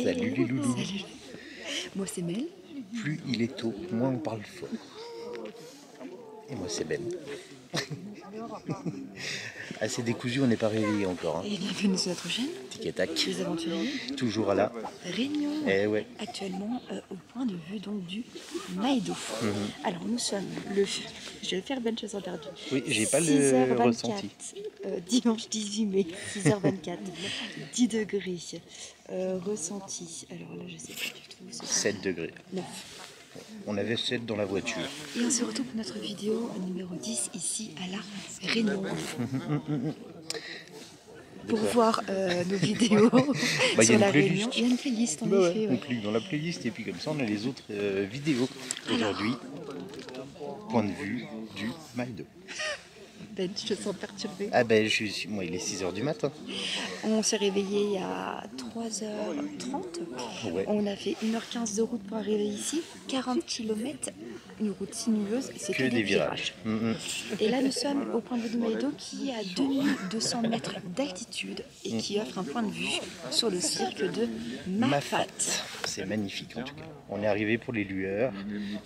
Salut les loulous. Salut. Moi c'est Mel. Plus il est tôt, moins on parle fort. Et moi c'est Ben. Assez décousu, on n'est pas réveillé encore. Hein. Et bienvenue sur notre chaîne. Tic et tac. Les aventuriers. Toujours à la Réunion. Eh ouais. Actuellement au point de vue donc du Maïdo. Alors nous sommes le... Je vais le faire Ben chasseur perdu. Oui, j'ai pas le 6h24, ressenti. Dimanche 18 mai, 6h24, 10 degrés. Ressenti. Alors là je sais pas du tout. 7 degrés. 9. On avait 7 dans la voiture. Et on se retrouve pour notre vidéo numéro 10 ici à la Réunion. Pour voir nos vidéos sur la Réunion. Il y a une playlist en effet. On clique dans la playlist et puis comme ça on a les autres vidéos. Aujourd'hui, point de vue du Maïdo. Ben, je te sens perturbée. Ah ben moi il est 6h du matin. On s'est réveillé à 3h30. Ouais. On a fait 1h15 de route pour arriver ici. 40 km, une route sinueuse, c'est que des virages. Et là nous sommes au point de vue du Maïdo qui est à 2200 mètres d'altitude et qui offre un point de vue sur le cirque de Mafat. C'est magnifique en tout cas. On est arrivé pour les lueurs.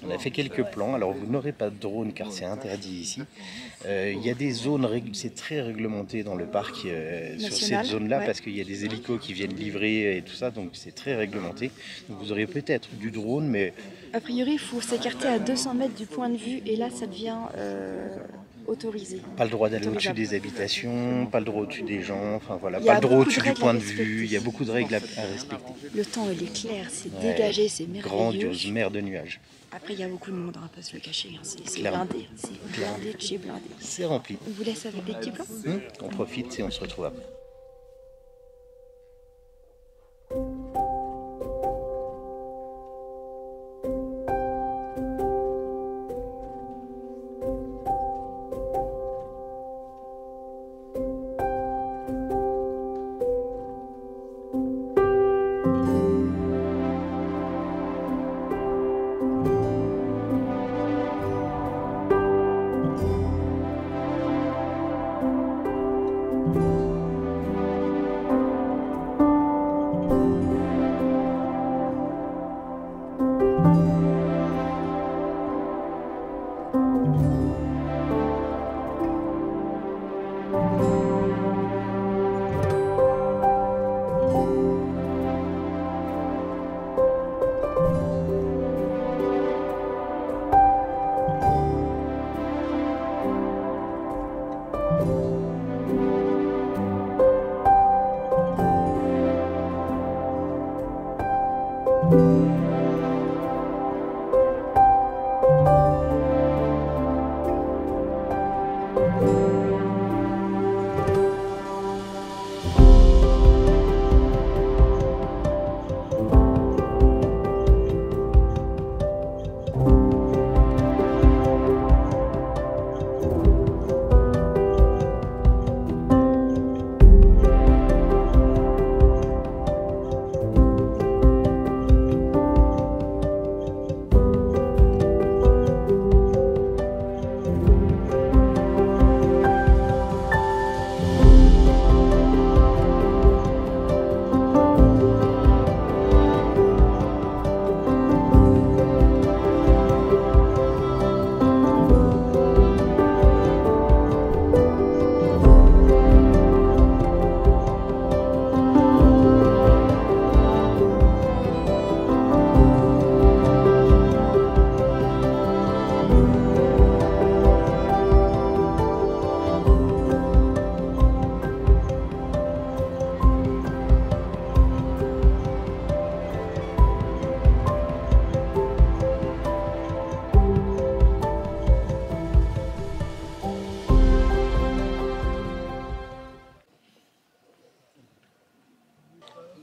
On a fait quelques plans. Alors vous n'aurez pas de drone car c'est interdit ici. Il y a des zones, c'est très réglementé dans le parc sur cette zone-là parce qu'il y a des hélicos qui viennent livrer et tout ça, donc c'est très réglementé. Donc vous aurez peut-être du drone, mais... A priori, il faut s'écarter à 200 mètres du point de vue et là, ça devient autorisé. Pas le droit d'aller au-dessus des habitations, pas le droit au-dessus des gens, enfin voilà, pas le droit au-dessus du point de vue, il y a beaucoup de règles à respecter. Le temps, il est clair, c'est dégagé, c'est merveilleux. Grandiose, mer de nuages. Après, il y a beaucoup de monde, on va pas se le cacher, hein. C'est blindé, c'est blindé de chez blindé. C'est rempli. On vous laisse avec des petits plans. On profite et on se retrouve après.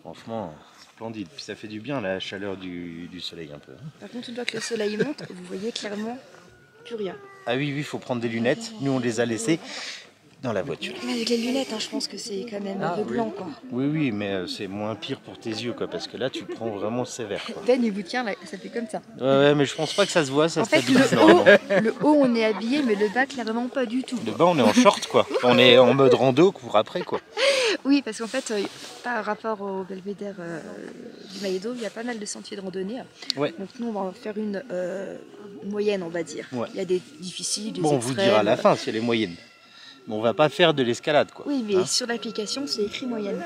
Franchement, splendide. Puis ça fait du bien la chaleur du soleil un peu. Par contre, une fois que le soleil monte, vous voyez clairement plus rien. Ah oui, il faut prendre des lunettes. Nous, on les a laissées. dans la voiture. Mais avec les lunettes, hein, je pense que c'est quand même un peu blanc, quoi. Oui, oui, mais c'est moins pire pour tes yeux, quoi, parce que là, tu prends vraiment sévère, quoi. Ben, il vous tient, là, ça fait comme ça. Ouais, mais je pense pas que ça se voit, ça En se fait, stabilise normalement. le haut, on est habillé, mais le bas, clairement pas du tout. Le bas, on est en short, quoi. On est en mode rando pour après, quoi. Oui, parce qu'en fait, par rapport au belvédère du Maïdo, il y a pas mal de sentiers de randonnée. Ouais. Donc nous, on va en faire une moyenne, on va dire. Ouais. Il y a des difficiles, des Bon, on extrêmes. vous dira à la fin si elle est moyenne. Mais on va pas faire de l'escalade, quoi. Oui, mais Hein? sur l'application, c'est écrit moyenne.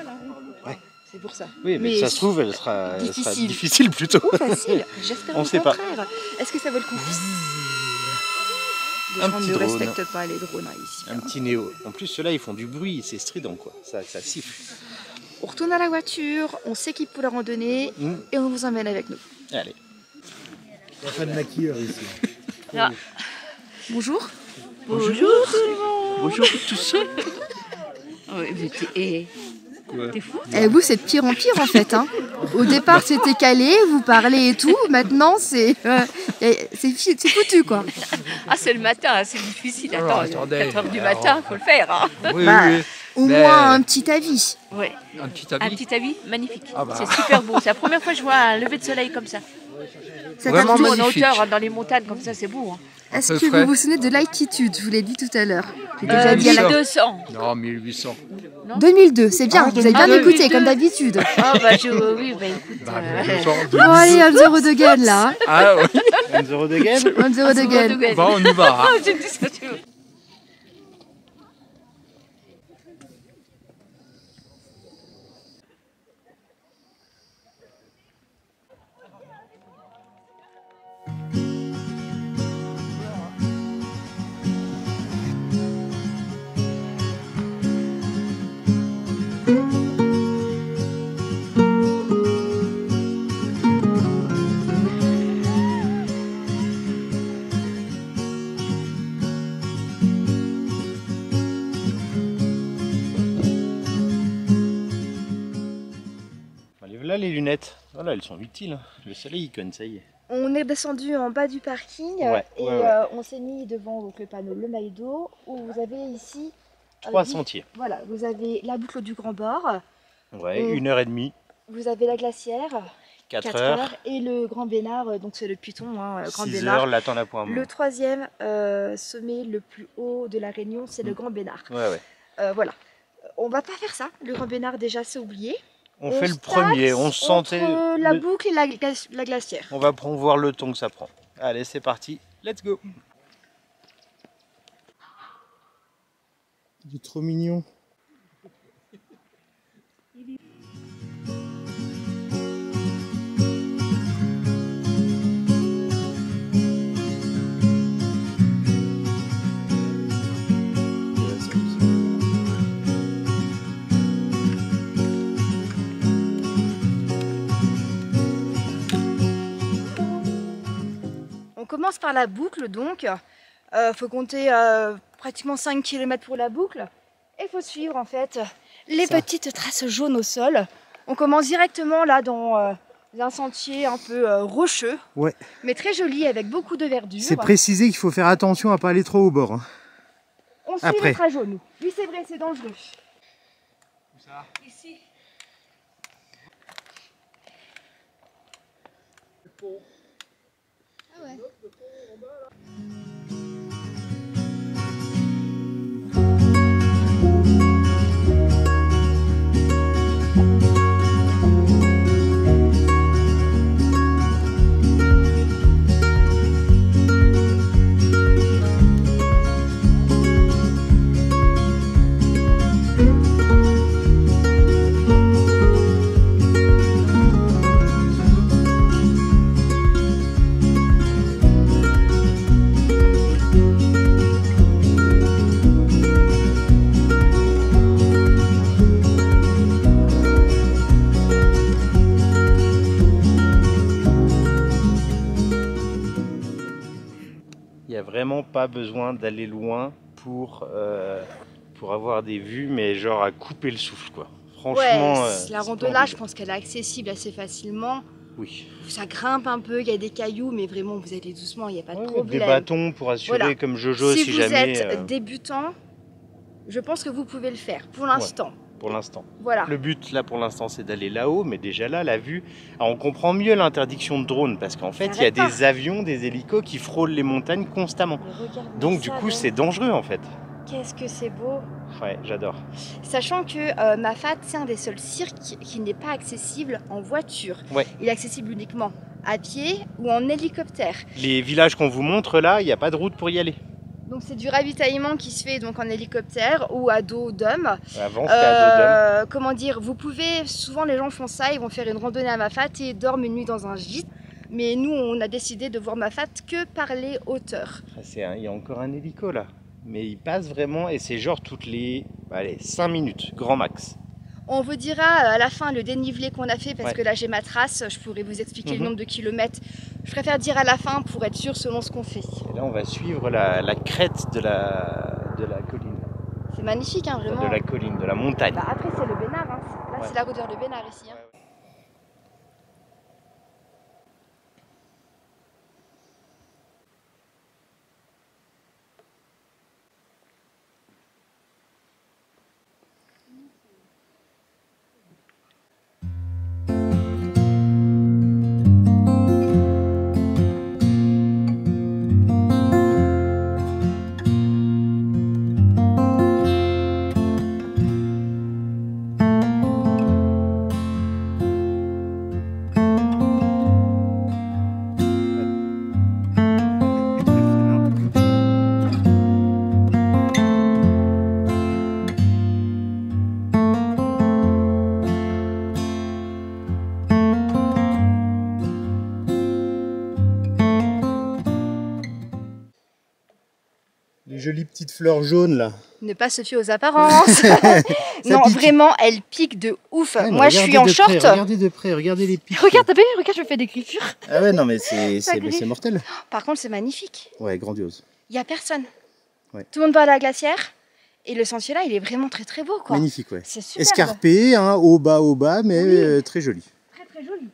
Ouais. C'est pour ça. Oui, mais ça se trouve, elle sera difficile plutôt. Ou facile, j'espère On le sait pas. contraire. Est-ce que ça vaut le coup? Les gens ne respectent pas les drones ici. Un petit néo. En plus, ceux-là, ils font du bruit, c'est strident, quoi. Ça siffle. On retourne à la voiture, on s'équipe pour la randonnée et on vous emmène avec nous. Allez. Il n'y a pas de maquilleur ici. Là. Bonjour. Bonjour tout le monde. Bonjour tous. T'es fou? Et vous, c'est de pire en pire en fait. Hein. Au départ, c'était calé, vous parlez et tout. Maintenant, c'est foutu quoi. Ah, c'est le matin, c'est difficile. Attends, 4h du matin, faut le faire. Hein. Oui, Bah, oui. Au Mais- moins un petit avis. Ouais. Un petit Un habit. petit avis magnifique. Ah bah. C'est super beau. C'est la première fois que je vois un lever de soleil comme ça. Ça Vraiment t'a plu? En magnifique. hauteur, dans les montagnes comme ça, c'est beau. Hein. Est-ce peu que frais. vous vous souvenez de l'altitude? Je vous l'ai dit tout à l'heure. J'ai déjà dit à la... 1200. Non, 1800. 2002, c'est bien. Ah, Vous avez bien 2002. écouté comme d'habitude. Ah bah oui, bah écoute. Bah, 1200. Bon allez, on zéro de gain là. Ah oui. Un zéro de game. On zéro de gain. Bon, on y va. Hein. J'ai dit ça, tu vois. Allez, voilà les lunettes. Voilà, elles sont utiles. Hein. Le soleil, il conne, ça y est. On est descendu en bas du parking Ouais, et ouais. on s'est mis devant donc, le panneau Le Maïdo où vous avez ici 3 dit- sentiers. Voilà, vous avez la boucle du Grand Bord, Ouais, Mm. 1h30, vous avez la glacière, 4 4 heures, et le Grand Bénard, donc c'est le Python, hein, Grand 6 Bénard. heures, l'attend la pointe. Le troisième sommet le plus haut de la Réunion, c'est le Grand Bénard. Ouais, ouais. Voilà. On va pas faire ça. Le Grand Bénard, déjà, c'est oublié. On fait le se premier, taxe on sentait. entre la boucle et la glacière. On va voir le temps que ça prend. Allez, c'est parti. Let's go. Il est trop mignon. On commence par la boucle, donc. Faut compter pratiquement 5 km pour la boucle. Et il faut suivre, en fait, les petites traces jaunes au sol. On commence directement là dans un sentier un peu rocheux, Ouais. mais très joli, avec beaucoup de verdure. C'est précisé qu'il faut faire attention à pas aller trop au bord. Hein. On suit Après. les traces jaunes, nous. Oui, c'est vrai, c'est dangereux. Ici. Il n'y a vraiment pas besoin d'aller loin pour avoir des vues, mais genre à couper le souffle, quoi. Franchement, la c'est ronde-là, splendide. je pense qu'elle est accessible assez facilement. Oui. Ça grimpe un peu, il y a des cailloux, mais vraiment, vous allez doucement, il n'y a pas de Ouais, problème. des bâtons pour assurer Voilà. comme Jojo si vous jamais. êtes débutant, Je pense que vous pouvez le faire pour l'instant. Ouais, pour l'instant. Voilà. Le but là pour l'instant c'est d'aller là-haut, mais déjà là la vue, alors, on comprend mieux l'interdiction de drone parce qu'en fait il y a des avions, des hélicos qui frôlent les montagnes constamment. Donc du coup c'est dangereux en fait. Qu'est-ce que c'est beau! Ouais, j'adore. Sachant que Mafate, c'est un des seuls cirques qui n'est pas accessible en voiture. Ouais. Il est accessible uniquement à pied ou en hélicoptère. Les villages qu'on vous montre là, il n'y a pas de route pour y aller. Donc c'est du ravitaillement qui se fait donc en hélicoptère ou à dos d'homme. Avant c'était à dos d'homme. Comment dire, vous pouvez, souvent les gens font ça, ils vont faire une randonnée à Mafate et dorment une nuit dans un gîte. Mais nous on a décidé de voir Mafate que par les hauteurs. Il y a encore un hélico là. Mais il passe vraiment et c'est genre toutes les 5 minutes, grand max. On vous dira à la fin le dénivelé qu'on a fait parce Ouais. que là j'ai ma trace, je pourrais vous expliquer le nombre de kilomètres. Je préfère dire à la fin pour être sûr selon ce qu'on fait. Et là on va suivre la crête de la colline. C'est magnifique hein, vraiment. De la colline, de la montagne. Bah, après c'est le Bénard, hein. Là Ouais. c'est la route vers le Bénard ici. Hein. Les jolies petites fleurs jaunes là. Ne pas se fier aux apparences. Non, pique. vraiment, elle pique de ouf. Ouais, mais Moi, je suis en regardez de short. près, regardez de près, regardez les pics. Regarde, t'as vu, regarde, je fais des griffures. Ah ouais, non mais Ça griffe. c'est mortel. Par contre, c'est magnifique. Ouais, grandiose. Il n'y a personne. Ouais. Tout le monde va à la glacière. Et le sentier là, il est vraiment très très beau, quoi. Magnifique, ouais. C'est super. Escarpé, hein, au bas, mais Oui. très joli. Très très joli.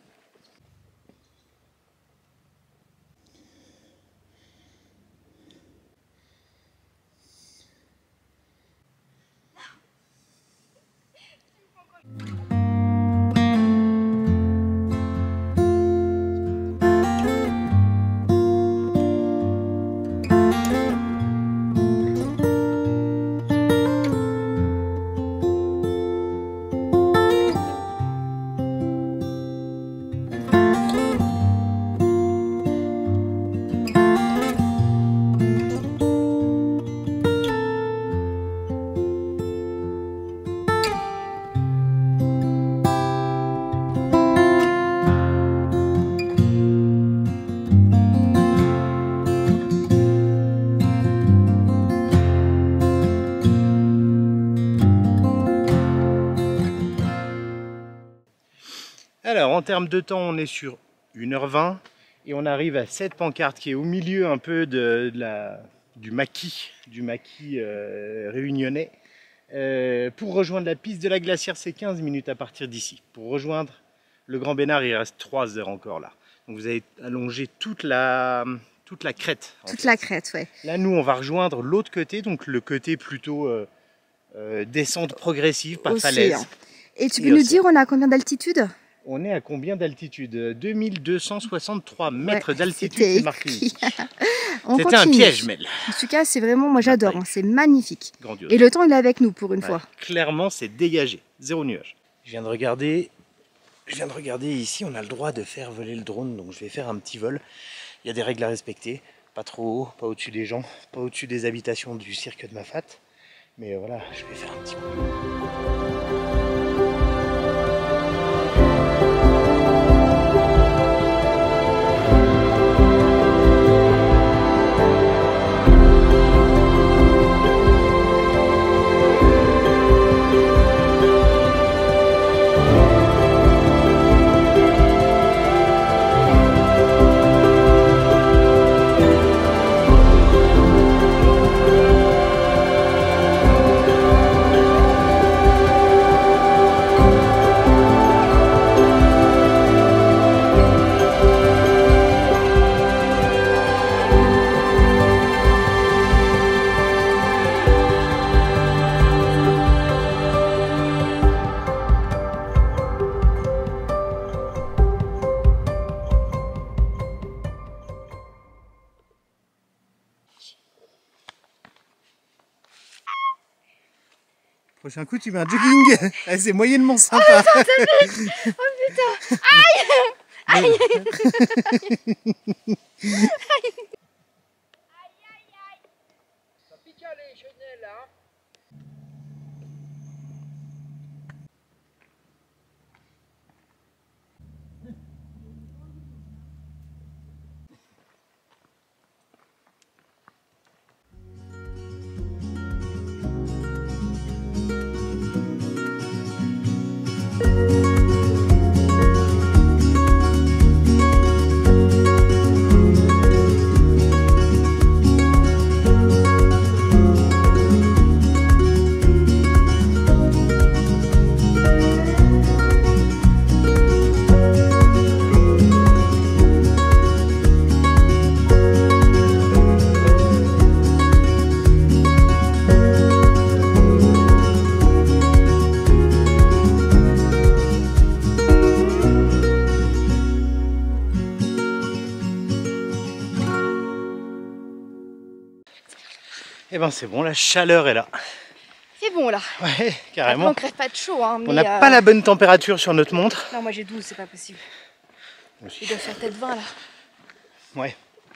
Alors en termes de temps, on est sur 1h20 et on arrive à cette pancarte qui est au milieu un peu du maquis réunionnais. Pour rejoindre la piste de la glacière, c'est 15 minutes à partir d'ici. Pour rejoindre le Grand Bénard, il reste 3 heures encore là. Donc vous avez allongé toute la crête. Toute la crête, ouais. Là, nous, on va rejoindre l'autre côté, donc le côté plutôt descente progressive, pas Océan. falaise. Et tu Et peux nous océan. dire, on a combien d'altitude? On est à combien d'altitude? 2263 mètres Ouais, d'altitude, c'était c'est marqué écrit. ici. On C'était un continue. piège, Mel. En tout cas, c'est vraiment, moi j'adore, taille. hein, c'est magnifique. Grandiose. Et le temps, il est avec nous pour une Ouais, fois. clairement, c'est dégagé. Zéro nuage. Je viens de regarder ici, on a le droit de faire voler le drone, donc je vais faire un petit vol. Il y a des règles à respecter. Pas trop haut, pas au-dessus des gens, pas au-dessus des habitations du cirque de Mafate. Mais voilà, je vais faire un petit coup. Prochain coup, tu mets un jogging. Ah, c'est moyennement sympa. Oh putain. Aïe. Aïe. Ça pique les chenelles là. Eh ben c'est bon, la chaleur est là. C'est bon là. Ouais, Après, carrément. on crève pas de chaud. Hein, On n'a pas la bonne température sur notre montre. Non, moi j'ai 12, c'est pas possible. Il doit faire peut-être 20 là. Ouais.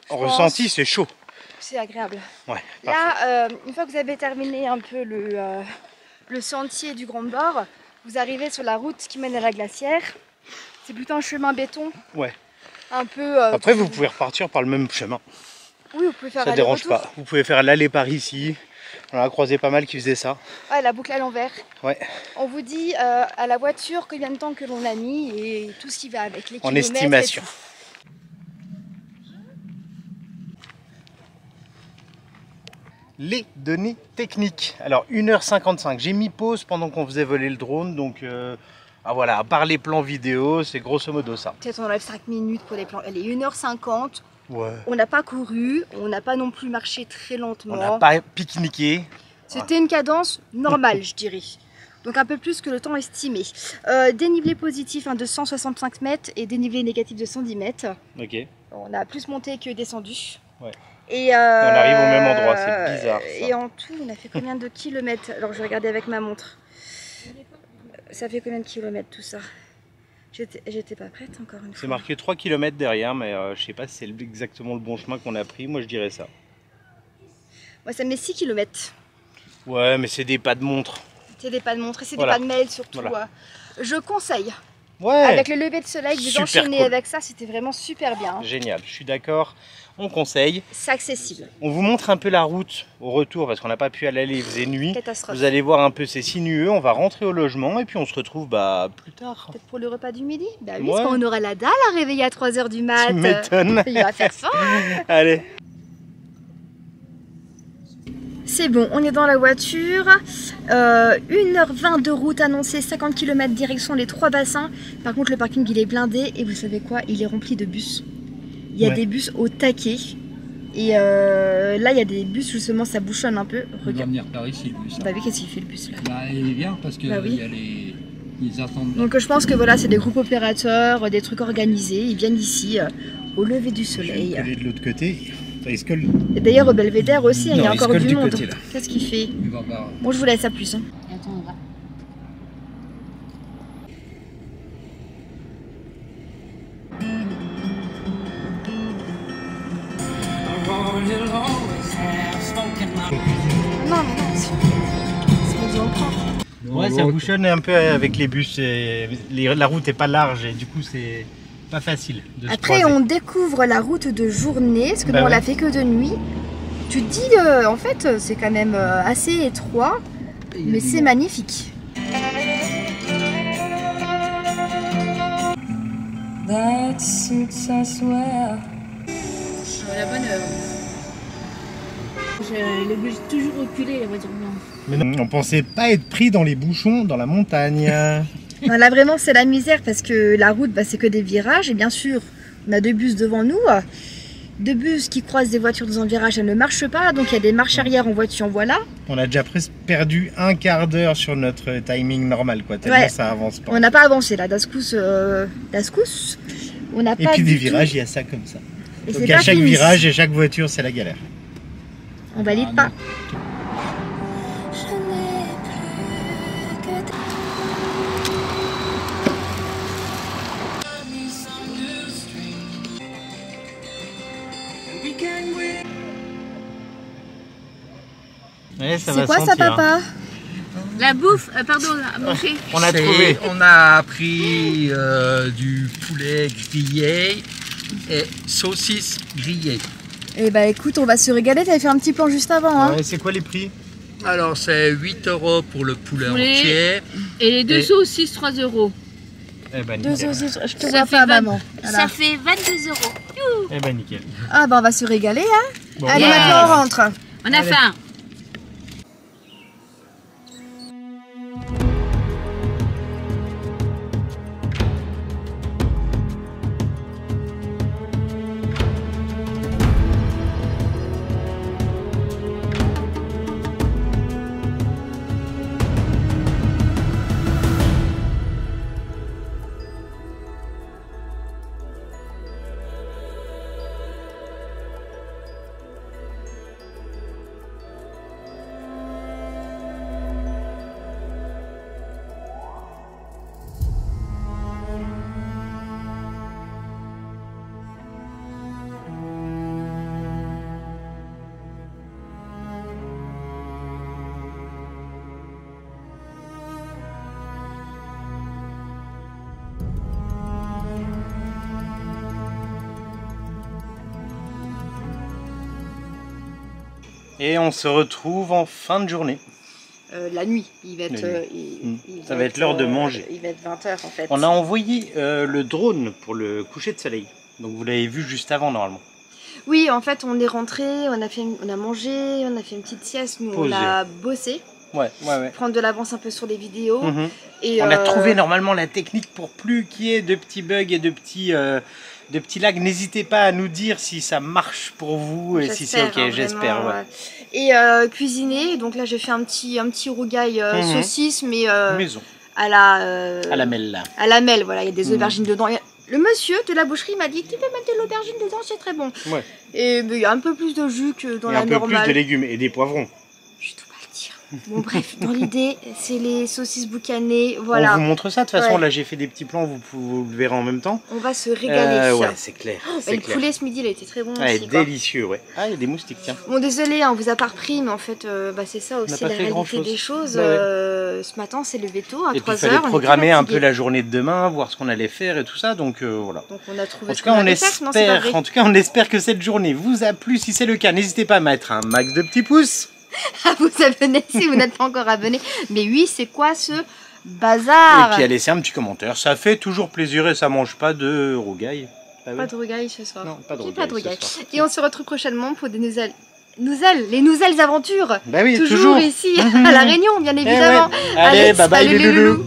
Je En pense. ressenti, c'est chaud. C'est agréable. Ouais. Parfait. Là, une fois que vous avez terminé un peu le sentier du Grand Bord, vous arrivez sur la route qui mène à la glacière. C'est plutôt un chemin béton. Ouais. Un peu. Après, vous pouvez repartir par le même chemin. Oui, vous pouvez faire Ça dérange aller-retour. pas. Vous pouvez faire l'aller par ici. On a croisé pas mal qui faisaient ça. Ouais, la boucle à l'envers. Ouais. On vous dit à la voiture combien de temps que l'on a mis et tout ce qui va avec les En kilomètres. estimation. et tout. Les données techniques. Alors 1h55, j'ai mis pause pendant qu'on faisait voler le drone, donc ah voilà, à part les plans vidéo, c'est grosso modo ça. Peut-être on enlève 5 minutes pour les plans. Elle est 1h50, Ouais. on n'a pas couru, on n'a pas non plus marché très lentement. On n'a pas pique-niqué. C'était une cadence normale, je dirais. Donc un peu plus que le temps estimé. Dénivelé positif de 165 mètres et dénivelé négatif de 110 mètres. Ok. On a plus monté que descendu. Ouais. Et On arrive au même endroit, c'est bizarre, ça. Et en tout, on a fait combien de kilomètres? Alors je vais regarder avec ma montre. Ça fait combien de kilomètres tout ça? J'étais pas prête encore une fois. C'est marqué 3 km derrière, mais je sais pas si c'est exactement le bon chemin qu'on a pris. Moi, je dirais ça. Moi, ça met 6 km. Ouais, mais c'est des pas de montre. C'est des pas de montre et c'est Voilà. des pas de mail surtout. Voilà. Je conseille. Ouais. Avec le lever de soleil, vous Super enchaînez cool. avec ça, c'était vraiment super bien. Génial, je suis d'accord. On conseille. C'est accessible. On vous montre un peu la route au retour parce qu'on n'a pas pu aller, il faisait nuit. Catastrophe. Vous allez voir un peu, c'est sinueux. On va rentrer au logement et puis on se retrouve plus tard. Peut-être pour le repas du midi? Bah oui, Ouais. parce qu'on aura la dalle à réveiller à 3 h du mat. Tu m'étonnes. Il va faire faim. Allez. C'est bon, on est dans la voiture. 1h20 de route annoncée, 50 km direction les 3 bassins. Par contre, le parking il est blindé et vous savez quoi? Il est rempli de bus. Il y a Ouais. des bus au taquet. Et là, il y a des bus, justement, ça bouchonne un peu. Il va Regarde. venir par ici, le bus. Bah oui, qu'est-ce qu'il fait le bus là? Bah, il vient parce que Bah oui. il y a les... ils attendent. Donc je pense que voilà, c'est des groupes opérateurs, des trucs organisés. Ils viennent ici au lever du Je vais soleil. me coller de l'autre côté. Enfin, il se colle. Et d'ailleurs au Belvédère aussi, il y Non, a il se encore colle du du monde. côté, là. Qu'est-ce qu'il fait? Il va par... Bon, je vous laisse à plus. Hein. Attends, on va. Non, mais non, c'est du emprunt. Ouais, ça bouchonne un peu avec les bus. La route est pas large et du coup, c'est pas facile de se Après, croiser. on découvre la route de journée, parce que Bah nous, on ouais. l'a fait que de nuit. Tu te dis, en fait, c'est quand même assez étroit, mais c'est magnifique. La bonne heure. Le bus toujours reculé, la voiture blanche. Mais non, on pensait pas être pris dans les bouchons dans la montagne. Non, là, vraiment, c'est la misère, parce que la route, bah, c'est que des virages, et bien sûr, on a 2 bus devant nous. 2 bus qui croisent des voitures dans un virage, elles ne marchent pas, donc il y a des marches arrière en voiture, voilà. On a déjà presque perdu un quart d'heure sur notre timing normal, quoi. Tellement Ouais. ça avance pas. On n'a pas avancé là, d'ascous, on n'a Et pas puis du des tout- virages, il y a ça comme ça. et Donc c'est à pas chaque fini. virage et chaque voiture, c'est la galère. On valide Ah, pas. non. Ouais, ça C'est va quoi ça, sentir, hein. papa? La bouffe, pardon, à manger. On a trouvé. On a pris du poulet grillé et saucisse grillée. Eh bah écoute, on va se régaler. T'avais fait un petit plan juste avant, hein. Ouais, c'est quoi les prix? Alors c'est 8 € pour le poulet Poulet. entier. Et les deux saucisses, 3 €. Eh ben Deux nickel. saucisses, je te Ça vois fait pas, 20. maman. Voilà. Ça fait 22 €. Eh ben nickel. Ah bah on va se régaler, hein. Bon, Allez, bah, maintenant on rentre. On a faim. Et on se retrouve en fin de journée. La nuit, il va être. La Ça va être l'heure de manger. Il va être 20h en fait. On a envoyé le drone pour le coucher de soleil. Donc vous l'avez vu juste avant normalement. Oui, en fait, on est rentré, on a mangé, on a fait une petite sieste, nous Posé. on a bossé, Ouais. prendre de l'avance un peu sur les vidéos. Mhm. Et On a trouvé normalement la technique pour plus qu'il y ait de petits bugs et de petits lags. N'hésitez pas à nous dire si ça marche pour vous et si c'est ok, hein, j'espère. vraiment, Ouais. Et cuisiner, donc là j'ai fait un petit rougail saucisse, mais Maison, à la mêle là. à la mêle, voilà, il y a des Mhm. aubergines dedans. Le monsieur de la boucherie m'a dit tu peux mettre de l'aubergine dedans, c'est très bon. Ouais. Et il y a un peu plus de jus que dans Et la un peu normale. plus de légumes et des poivrons. Je vais tout pas le dire. Bon bref, dans l'idée, c'est les saucisses boucanées, voilà. On vous montre ça, de toute façon Ouais. là j'ai fait des petits plans, vous le verrez en même temps. On va se régaler. Ouais, c'est clair. Et le poulet ce midi, il a été très bon Ah, aussi. Quoi. délicieux, ouais. Ah, il y a des moustiques, tiens. Bon, désolé, on vous a pas repris, mais en fait, c'est ça aussi pas la fait réalité grand-chose. des choses. Bah ouais. Ce matin, c'est levé tôt, à Et puis 3 il fallait heures. programmer un peu la journée de demain, voir ce qu'on allait faire et tout ça, donc voilà. Donc on a trouvé En ce tout cas, qu'on on allait faire, non, c'est pas vrai. on espère que cette journée vous a plu. Si c'est le cas, n'hésitez pas à mettre un max de petits pouces. À vous abonner si vous n'êtes pas encore abonné. Mais oui, c'est quoi ce bazar? Et puis à laisser un petit commentaire. Ça fait toujours plaisir et ça mange pas de rougail. Ah oui. Pas de rougail ce soir. Non, pas de J'ai rougail pas de rougail. ce soir. Et on se retrouve prochainement pour des les nouvelles aventures. Bah oui, toujours toujours. ici à La Réunion, bien Eh évidemment. ouais. Allez, bye bye salut les loulous.